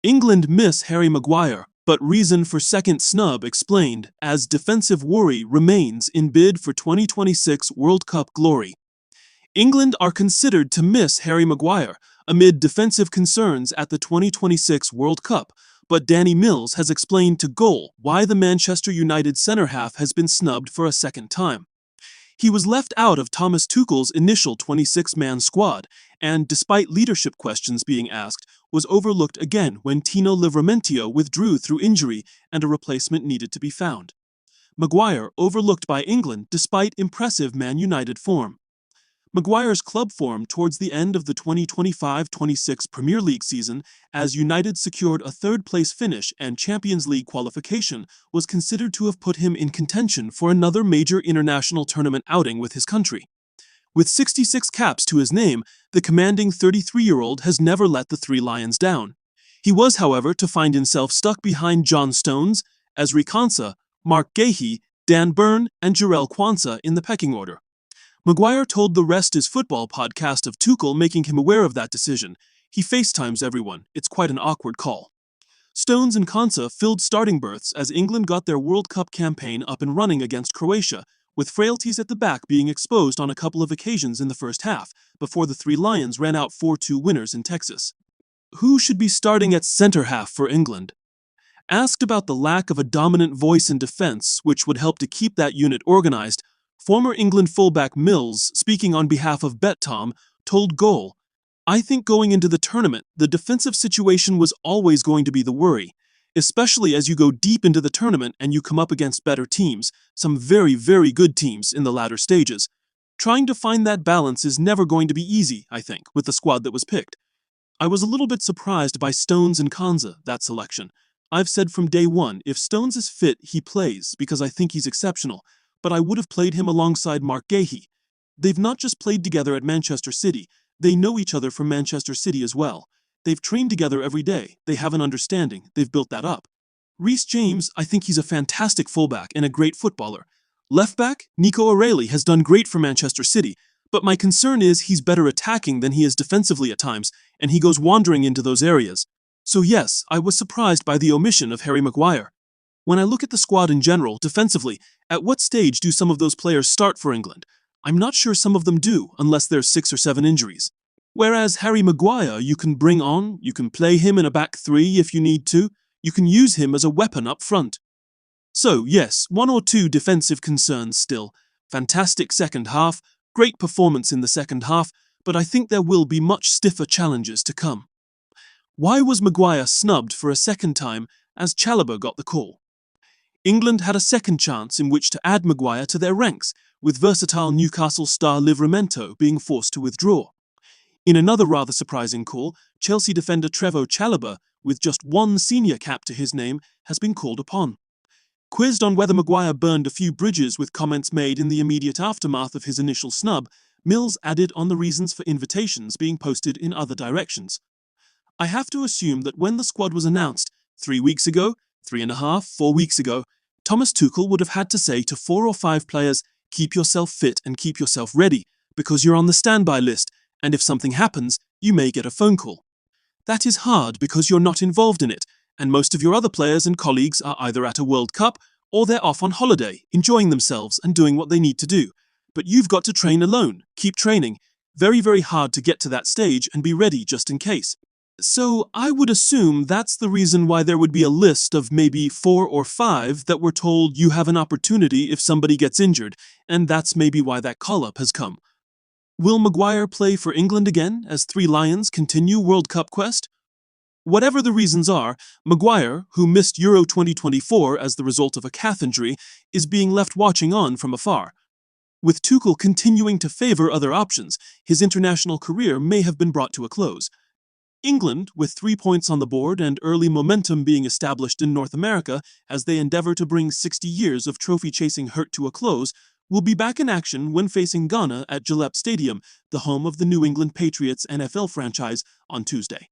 England miss Harry Maguire, but reason for second snub explained as defensive worry remains in bid for 2026 World Cup glory. England are considered to miss Harry Maguire amid defensive concerns at the 2026 World Cup, but Danny Mills has explained to Goal why the Manchester United centre-half has been snubbed for a second time. He was left out of Thomas Tuchel's initial 26-man squad, and despite leadership questions being asked, was overlooked again when Tino Livramento withdrew through injury and a replacement needed to be found. Maguire overlooked by England despite impressive Man United form. Maguire's club form towards the end of the 2025-26 Premier League season, as United secured a third-place finish and Champions League qualification, was considered to have put him in contention for another major international tournament outing with his country. With 66 caps to his name, the commanding 33-year-old has never let the Three Lions down. He was, however, to find himself stuck behind John Stones, Ezri Konsa, Mark Gahey, Dan Burn, and Jarell Quansah in the pecking order. Maguire told the Rest is Football podcast of Tuchel making him aware of that decision. He FaceTimes everyone. It's quite an awkward call. Stones and Konsa filled starting berths as England got their World Cup campaign up and running against Croatia, with frailties at the back being exposed on a couple of occasions in the first half, before the Three Lions ran out 4-2 winners in Texas. Who should be starting at centre-half for England? Asked about the lack of a dominant voice in defence, which would help to keep that unit organised, former England fullback Mills, speaking on behalf of BetTom, told Goal, "I think going into the tournament, the defensive situation was always going to be the worry, especially as you go deep into the tournament and you come up against better teams, some very, very good teams in the latter stages. Trying to find that balance is never going to be easy, I think, with the squad that was picked. I was a little bit surprised by Stones and Konsa, that selection. I've said from day one, if Stones is fit, he plays, because I think he's exceptional, but I would have played him alongside Mark Gahey. They've not just played together at Manchester City, they know each other from Manchester City as well. They've trained together every day, they have an understanding, they've built that up. Reece James, I think he's a fantastic fullback and a great footballer. Left back, Nico O'Reilly has done great for Manchester City, but my concern is he's better attacking than he is defensively at times, and he goes wandering into those areas. So yes, I was surprised by the omission of Harry Maguire. When I look at the squad in general, defensively, at what stage do some of those players start for England? I'm not sure some of them do, unless there's 6 or 7 injuries. Whereas Harry Maguire you can bring on, you can play him in a back three if you need to, you can use him as a weapon up front. So yes, 1 or 2 defensive concerns still. Fantastic second half, great performance in the second half, but I think there will be much stiffer challenges to come. Why was Maguire snubbed for a second time as Chalobah got the call? England had a second chance in which to add Maguire to their ranks, with versatile Newcastle star Livramento being forced to withdraw. In another rather surprising call, Chelsea defender Trevoh Chalobah, with just 1 senior cap to his name, has been called upon. Quizzed on whether Maguire burned a few bridges with comments made in the immediate aftermath of his initial snub, Mills added on the reasons for invitations being posted in other directions. I have to assume that when the squad was announced, 3 weeks ago, 3.5, 4 weeks ago, Thomas Tuchel would have had to say to 4 or 5 players, keep yourself fit and keep yourself ready, because you're on the standby list, and if something happens, you may get a phone call. That is hard because you're not involved in it, and most of your other players and colleagues are either at a World Cup or they're off on holiday, enjoying themselves and doing what they need to do. But you've got to train alone, keep training. Very, very hard to get to that stage and be ready just in case. So I would assume that's the reason why there would be a list of maybe 4 or 5 that were told you have an opportunity if somebody gets injured, and that's maybe why that call-up has come. Will Maguire play for England again as Three Lions continue World Cup quest? Whatever the reasons are, Maguire, who missed Euro 2024 as the result of a calf injury, is being left watching on from afar. With Tuchel continuing to favour other options, his international career may have been brought to a close. England, with 3 points on the board and early momentum being established in North America as they endeavour to bring 60 years of trophy-chasing hurt to a close, will be back in action when facing Ghana at Gillette Stadium, the home of the New England Patriots NFL franchise, on Tuesday.